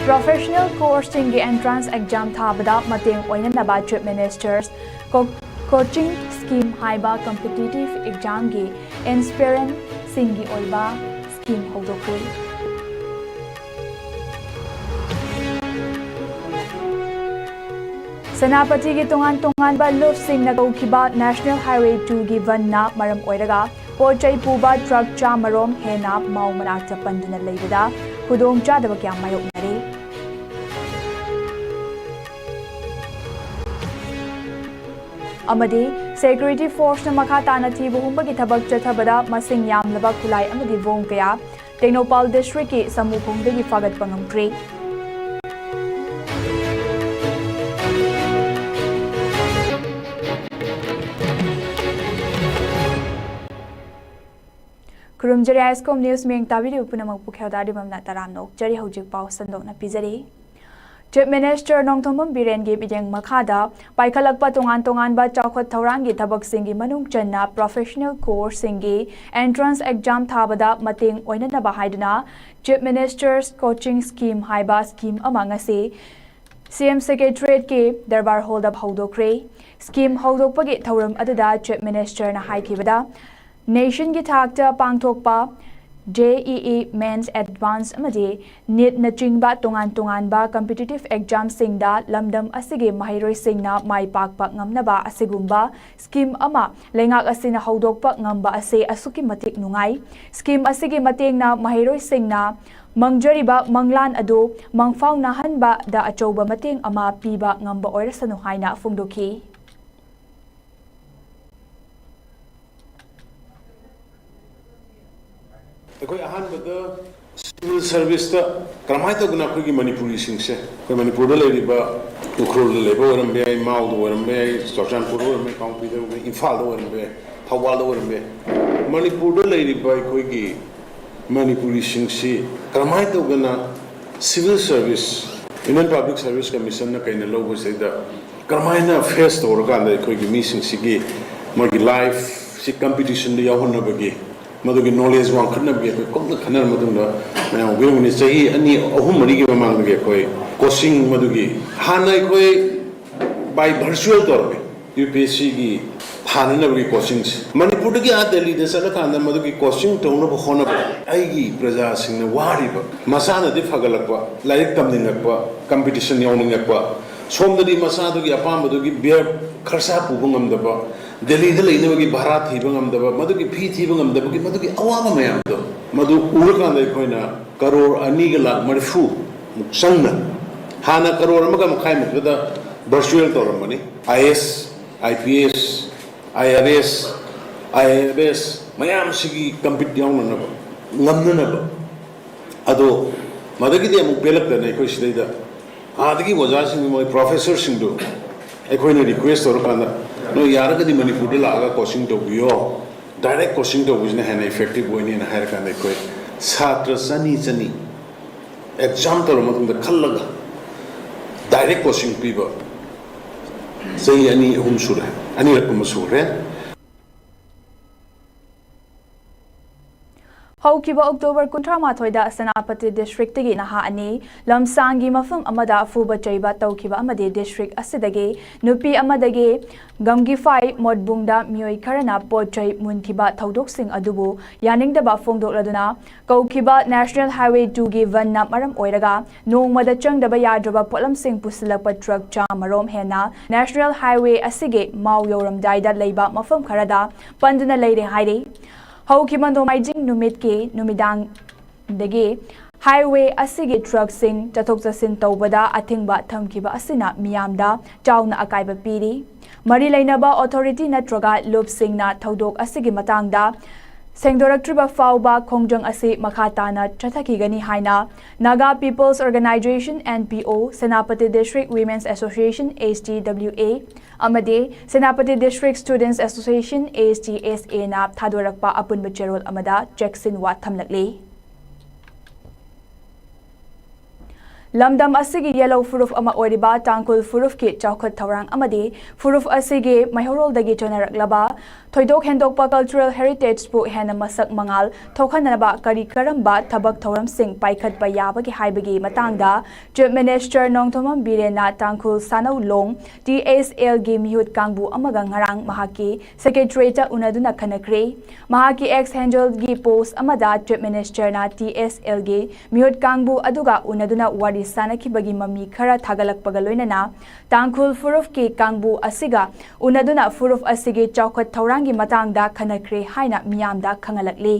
Professional course-ing entrance exam thabada mateng oinanaba Chief Minister's coaching scheme haiba competitive exam gi inspirant singi oiba scheme hodokui. Senapati gi tongan ba luf sing na kaukiba National Highway 2 gi van na maram oiraga pochai puba truck cha marom hena mau manakta panduna leibada kudong chadaba kya mayok nari. Amadi security force na makata na thibu humbagi thabak chathabada masing yamlaba kulai amadi vong kaya Technopal district ki samupongdagi fagat pangamkri. Kurumjari ISCOM News Ming Tabidi Upunamang Pukhaudadi Mamna Taramnok Jari Hojik Pau Sandok na Pizari. Chief Minister Nongthombam Biren gi bideng makhada paikalakpa tongan ba chawkhat thaurangi thabak singi manung channa professional course singi entrance exam thabada mateng oinanaba haiduna Chief Minister's coaching scheme haiba scheme amangasi CM Secretariat ki darbar hold up hodokre scheme hodokpagi thauram aduda Chief Minister na haikibada Nation ki thakta pangthokpa JEE Men's Advanced amadi NEET na chingba tongan ba competitive exam singda lamdam asige mahiroi singna mai pakpa ngamnaba asigumba scheme ama lengak asina hodokpa ngamba ase asuki matik nungai scheme asige matengna mahiroi singna mangjariba manglan ado mangfaw nahanba da achoba mateng ama piba ngamba oirasanu haina fungdoki. Koi ahan bada civil service ta karamai to guna koi Manipuri singse koi Manipur da lei ba ukrol da lei ba waram be mau da waram be Chorchan pur waram be Kaungpi da waram be Imphal da waram be Thawal da waram be Manipur da lei ba koi ki Manipuri singse karamai to guna civil service Indian Public Service Commission na kai na logo se da karamai na face to ra kan da koi ki mi singse gi magi life si competition da yahon na bagi Madugi knowledge wang khana bi ko kom khana madungda na we ni sahi ani ahum mari ki mamang ge koi coaching madugi hanai koi by virtual tor be UPSC gi thana na bi coaching Manipur gi a Delhi de sala khana madugi coaching to no khona ba ai gi praja sing na wari ba masana de fagalak ba laik tam ning ba competition yawning ba somdadi masa dugi apam madugi bear kharsa pu bungam da ba Delhi the lane of Bharat Hibangam the Maduki P. Hibangam the Maduki Awama Mayam, Madu Urakan the Koina, Karor Anigala, Marifu, Sangna, Hana Karor Magam Kaim with the virtual Toramani, IS, IPS, IRS, IRS, Mayam Sigi compete down on Namnanaba. Ado Madaki de Mupelak the Nakoshida. Adiki was asking my professor Sindu. A coin request or Kana. No, Yaraka the Manipur laga coaching to bio direct coaching to which an effective way in a higher kind of quay. Satra Sani exam to the Kalaga direct coaching people. Say any whom should have any Kumasure. Haukiba October Kuntramatoida Senapati District gi naha ani lamsangi mafum amada fuba chaiba taukiba amade district asidage nupi amadage gamgi fai modbungda mioi karana pochai munkiba thaudok sing adubu yaningdaba fongdok laduna kaukiba National Highway 2 gi vanna maram oiraga nongmada changdaba yadraba potlam sing pusilakpa truck cha marom hena National Highway asige mau yoram daida leiba mafum kharada panduna leire haire Haukimando Maijing Numitki Numidang Degi Highway Asigi truck sing Chatok Jasin Tobada Atingba Tamkiba Asina Miamda Chauna Akaiba Piri Marilainaba Authority Natroga Loop Sing Na Todok Asigi Matangda Sengdoraktriba Fauba Kongjang Asi Makatana Chatakigani Haina Naga People's Organization NPO Senapati District Women's Association HTWA Amade Senapati District Students Association HTSA na Thadorakpa Apun Bacherol Amada Jackson Wat Thamlakli lamdam asigi yellow furuf ama oriba tangkul furuf ki chawkhat thawrang amadi furuf asigi maihorol dagi chonarak laba thoidok hendokpa cultural heritage bu hena masak mangal thokhanaba kari karamba thabak thawram sing paikhat pa yabagi haibagi matangda chief minister nongthomam birena tangkul sanau long TSL gi mihut kangbu amaga ngarang mahaki secretary ta unaduna khanakre mahaki ex handle gi post amada chief minister na TSL gi mihut kangbu aduga unaduna wari sanaki bagi mami khara thagalak pagaloinana tangkul furuf ki kangbu asiga unaduna furuf asigi chawkhat thawrang gi matangda khanakre haina miyamda khangalakli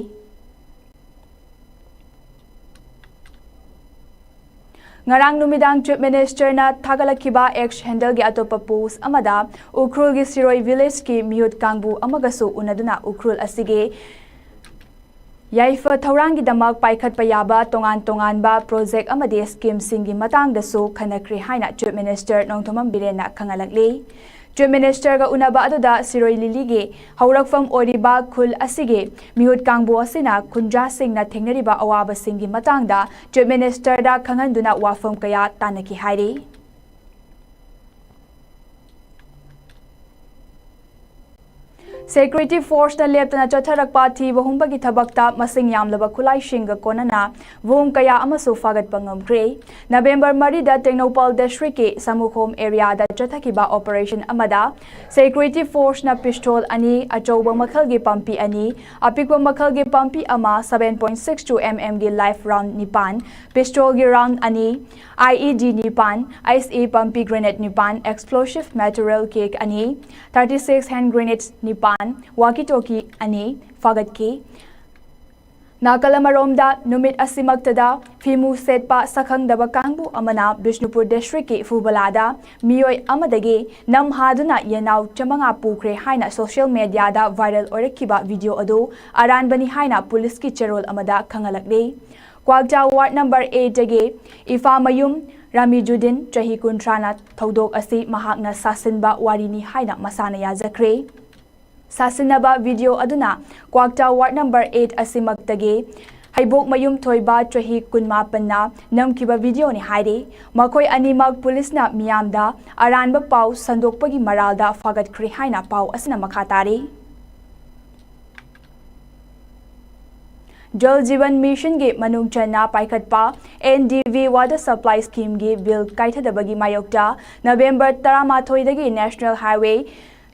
ngarang numidang chief minister na thagalakhiba ex handle gi atopa post amada ukrul gi siroi village ki mihut kangbu amagasu unaduna ukrul asige yaifa thawrangi damak paikhat payaba tongan ba project amade scheme singi matang dasu khanakri haina chief minister nongthomam birena khangalakli chief minister ga unaba aduda siroi lili ge haurakfam oriba khul asige mihut kangbu asina kunja singna thengnariba awaba singi matangda chief minister da khanganduna wafam kaya tanaki hairi Security Force na leptana chatharak party bahumba gi thabakta masing yamlaba khulai shinga konana vum kaya amasu fagat pangamkre November 3 da Technopal district ki Samukhom area da chathakiba operation amada Security Force na pistol ani achoba makhal gi pampi ani apikwa makhal gi pampi ama 7.62 mm gi live round nipan pistol gi round ani IED nipan ICE pampi grenade nipan explosive material cake ani 36 hand grenades nipan walkie-talkie ani fagat ki Nakalamaromda numit asimaktada fimu setpa sakhang daba kangbu amana Bishnupur district ki Fubalada miyoi amadagi namhaduna yenaw chamanga pukre haina social media da viral orekiba video adu aranbani haina police ki cherol amada khangalakle Kwagja ward number 8 dagi Ifa Mayum Ramijudin chahi kuntrana thodok asi mahakna sasinba warini haina masana yazakre Sasinaba video aduna Kwagta ward number 8 asimaktagi Haibok mayum thoiba chahi kunmapanna namkiba video ni hairi makoi animak police na miyamda aranba pau sandokpagi maralda fagat khri haina pau asina makhatari Jal Jeevan Mission gi manung channa paikhatpa NDV water supply scheme gi bill kaithadabagi mayokta November 13 dagi National Highway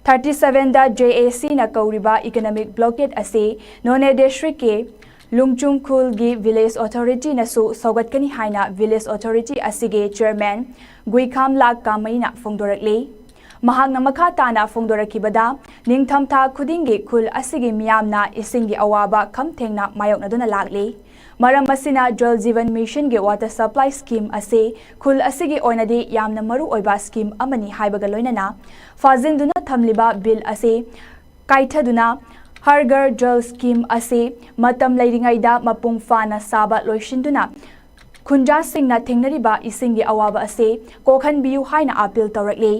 37 da JAC na kauriba economic blockade ase None district ke Lungchung Khul gi village authority na su saugatkani haina village authority asige chairman Guikham Lak Kamaina phongdorakle mahakna makha tana phongdorakibada ningthamtha khudingi khul asige miyamna isingi awaba khamthengna mayokna duna lakle Maram asina Jal Jeevan Mission ge water supply scheme ase khul asigi oinadi yamna maru oiba scheme amani haibaga loinana fazinduna thamliba bill ase kaithaduna Har Ghar Jal scheme ase matam leiringaida mapung fana saba loishinduna khunja singna thengnariba isingi awaba ase kokhan biu haina appeal tawrakle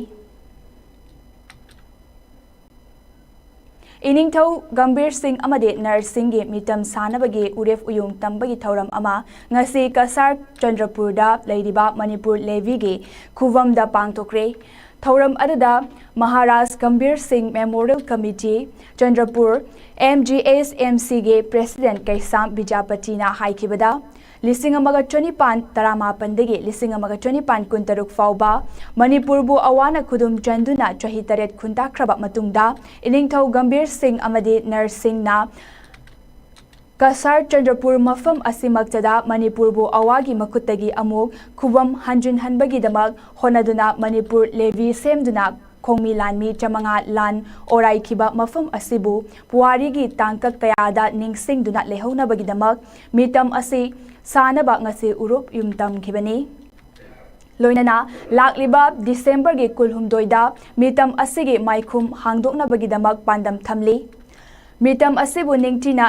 Iningthau Gambir Singh amade nursing gi mitam sanabagi uref uyung tambagi thauram ama ngasi Kasar Chandrapurda leiriba Manipur Levy gi khuvam da pangtokre thauram adada Maharaj Gambir Singh Memorial Committee Chandrapur MGSMC ge President Kaisam Bijapati na haikibada Lisingamaga 25 Taramapandagi Lisingamaga 25 Kuntaruk Fauba Manipur bu awana khudum chanduna chahi taret khunta khraba matungda Iningthau Gambir Singh amadi nursing na Kasar Chandrapur mafam asimaktada Manipur bu awagi makutagi amuk khubam hanjun hanbagi damak honaduna Manipur Levy semduna Khongmi Lanmi Chamanga Lan Orai Kiba Mafam Asibu Puari gi tangkak kayada ningsingduna lehona bagidamak mitam asi sanaba ngasi urup yumtam khibani loinana lakliba December gi kulhumdoida mitam asigi maikhum hangdokna bagidamak pandam thamli mitam asibu ningtina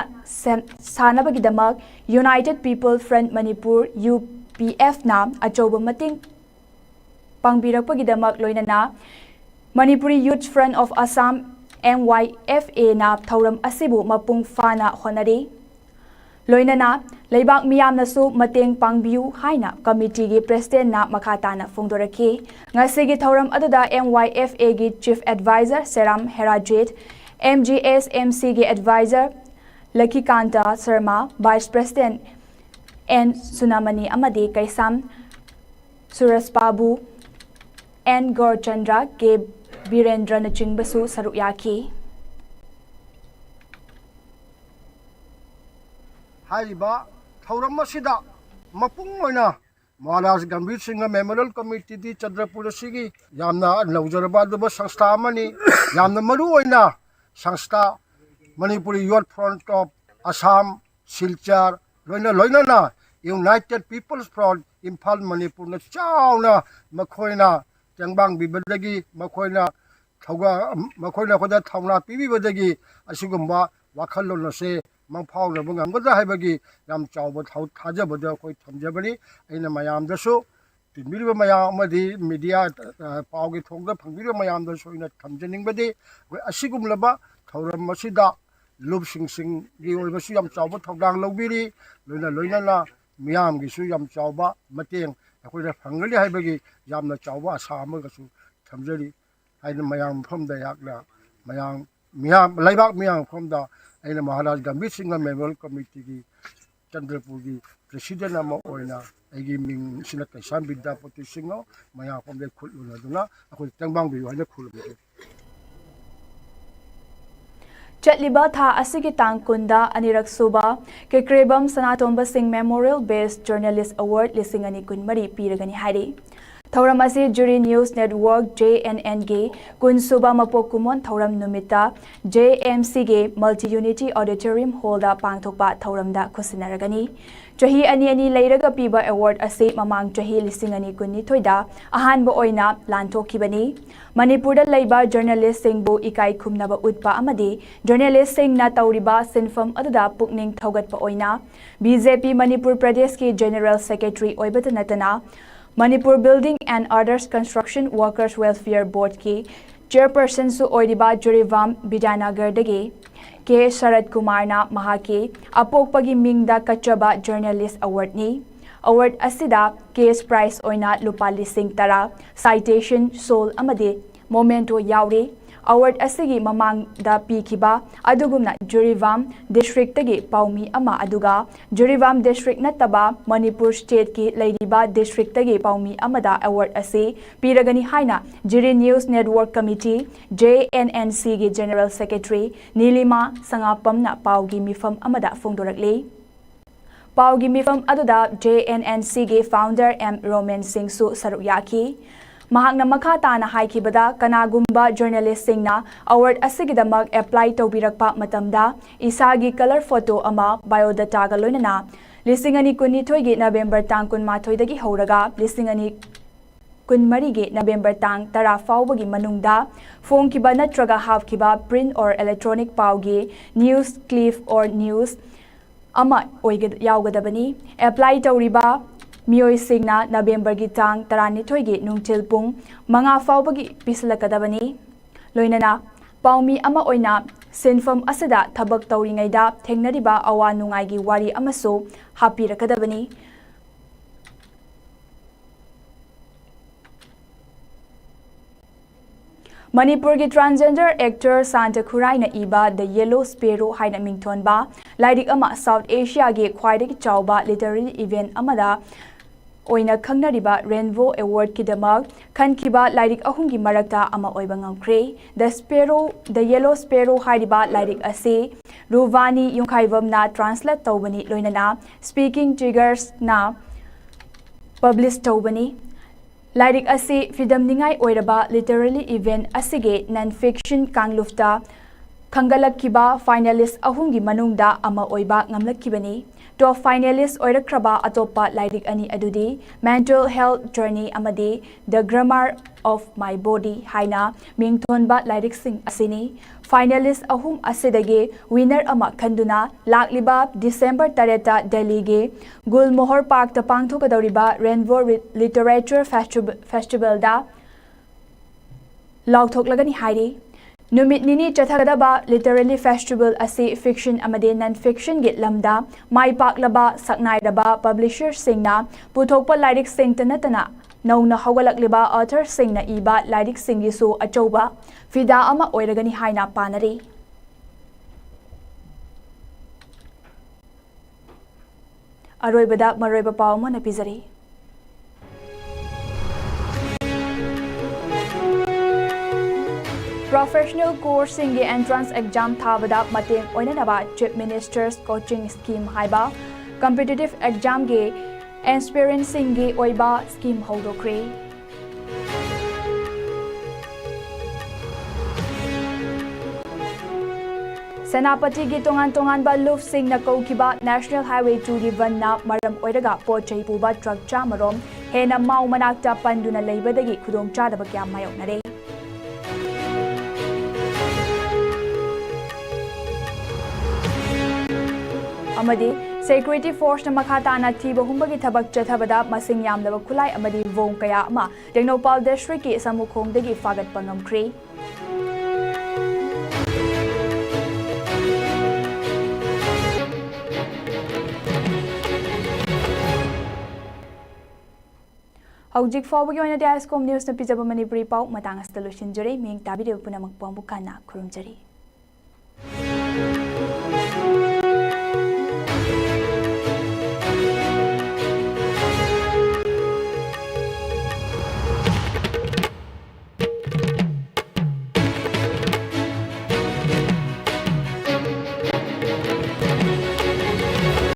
sanaba gidamak United People Front Manipur UPF na achoba mating pangbirakpagidamak loinana Manipuri Youth Front of Assam MYFA na thauram asibu mapung fana honari लोइनना लेबाक मियामनसु मतेंग पांगबियु हाइना कमिटीगी president ना मखाताना फोंदोरखी ngasi thauram aduda MYFA gi chief advisor Seram Herajit MGSMC gi advisor Lakikanta Sharma vice president N Sunamani amadi Kaisam Suraspabu N Gorchandra ke Birendra nachingbasu saruk yaki Haiba thauram masida mapung oina Maharaj Gambhir Singh Memorial Committee di Chandrapur sigi yamna laujaraba duba sanstha amani yamna maru oina sanstha Manipuri Youth Front of Assam Silchar loina na United People's Front Imphal Manipur na chauna makhoina changbang bibadagi makhoina khoda thauna pibibadagi asigumba wakhalon na se mangphau na bungam gada haibagi yam chawba thajabada khoi thamjabani aina mayam dasu tinbiriba mayam amadi media paugi thongda phangbiba mayam dasu ina thamjaningbadi asigumlaba thauram masida lub sing gi oibasu yam chawba thogdang lobiri loina na miyam gi su yam chawba mateng akhoi phanggali haibagi yamna chawba asa amagasu thamjari aina mayam phomda yakla miyam laibak miyam phomda aina Maharaj Gambhir Singh Memorial Committee gi Chandrapur gi president ama oina agi ming sina Kaisam Vidyapati Singh maya phomde khuluna duna akhoi tangbang bi haina khulbe Chatliba tha asigi tang kunda anirak suba ke Krebam Sanatomba Singh Memorial Based Journalist Award lisingani kunmari piragani hairi Thauram asi Jury News Network JNN ge kun suba mapokumon thauram numita JMC ge Multi Unity Auditorium Hall da pangthokpa thauram da khusinaragani chahi ani leiraga piba award ase mamang chahi lisingani kunni thoida ahanba oina lanthokibani Manipur da leiba journalist singbu ikai khumnaba utpa amadi journalist sing na tauriba sinfam aduda pukning thogatpa oina BJP Manipur Pradesh ki General Secretary oibata natana Manipur Building and Others Construction Workers Welfare Board ki chairperson su oidiba Jurivam Bidanagar dagi ke Sharad Kumar na mahaki apokpagi mingda kachaba journalist award ni award asida case prize oina lupa lising tara citation sol amade momento yauri award asigi mamang da pikiba adugumna Jurivam district tagi paumi ama aduga Jurivam district nataba Manipur state ki leiriba district tagi paumi amada award ase piragani haina Jury News Network Committee JNNC gi General Secretary Nilima Sangapam na paugi mifam amada fongdorakle paugi mifam aduda JNNC gi founder M Roman Singh su saruk yaki Mahakna makata na haikibada kanagumba journalist singna award asigidamak apply tawbirakpa matamda isagi color photo ama biodata ga loinana lisingani kunni thoigi November tang kun ma thoidagi horaga lisingani kun marigi November tang tara faubagi manungda phone kiba natraga half kiba print or electronic paugi news clip or news ama oigad yaugadabani apply tawriba Miyoi Singna November gi tang tarani thoigi nungtil pung manga faubagi pislakadabani loinana paumi ama oina sinfam asada thabak tawringaida thengnariba awa nungai gi wari amaso hapirakadabani Manipur ki transgender actor Santa Khurai na iba The Yellow Sparrow haina mingthonba lairik ama South Asia gi khwaidagi chawba literary event amada oina khangnariba Rainbow Award ki damak khankiba lairik ahungi marakta ama oiba ngamkre The Yellow Sparrow hairiba lairik ase Ruvani Yungkhaivam na translate tawbani loinana speaking triggers na publish tawbani lairik ase freedom ningai oiraba literary event asige non-fiction kanglufta khangalakkiba finalist ahungi manungda ama oiba ngamlakkibani top finalist oirakraba atopa lairik ani adudi mental health journey amadi the grammar of my body haina mingthonba lairik sing asini finalist ahum asidage winner ama khanduna lakliba December 3 ta Delhi ge Gulmohar Park ta pangthokadoriba Rainbow Literature Festival da lauthoklagani hairi नुमित निनी चथगदबा literary festival असी fiction अमदे non fiction गे लमदा माई पाकलबा सकनाइदबा पब्लिशर सिंगना पुथोकपा लाइरिक सिंग नतना नौना हौगलकलिबा ऑथर सिंगना इबा लाइरिक सिंगिसु अचौबा फिदा अमा ओइरगनी हाइना पानरी अरोइबदा मरोइबा पाव मन पिजरी प्रोफेशनल कोर्स सिंगे एंट्रेंस एग्जाम थाबदा मतेंग ओइननबा चीफ मिनिस्टर्स कोचिंग स्कीम हाइबा कॉम्पिटिटिव एग्जाम गे एक्सपीरियंस सिंगे ओइबा स्कीम हौदोख्रे सेनापति की तोंगान तोंगान बा लुफ सिंह कौखिबा नेशनल हाईवे 2 ना मरम ओइरगा पोचै पुबा ट्रक चामरोम हेना माउ मनाक्ता पंदुना लेबदगी खुदोंग चादबा क्या मायोनरे अमदी सिक्योरिटी फोर्स न मखा ताना थीब हुंबगी थबक चथबदा मसिंग यामदबा खुलाई अमदी वोंग कया अमा टेक्नोपाल डिस्ट्रिक्ट की समुखोंगदगी फागत पंगमख्री हौजिक फाउबगी ओइना ISCOM न्यूज़ न पिजब मणिपुरी पाउ मतंग अस्ता लोइसिनजरे मिंग ताबिदे पुनमक पम्बु काना खुरुमजरी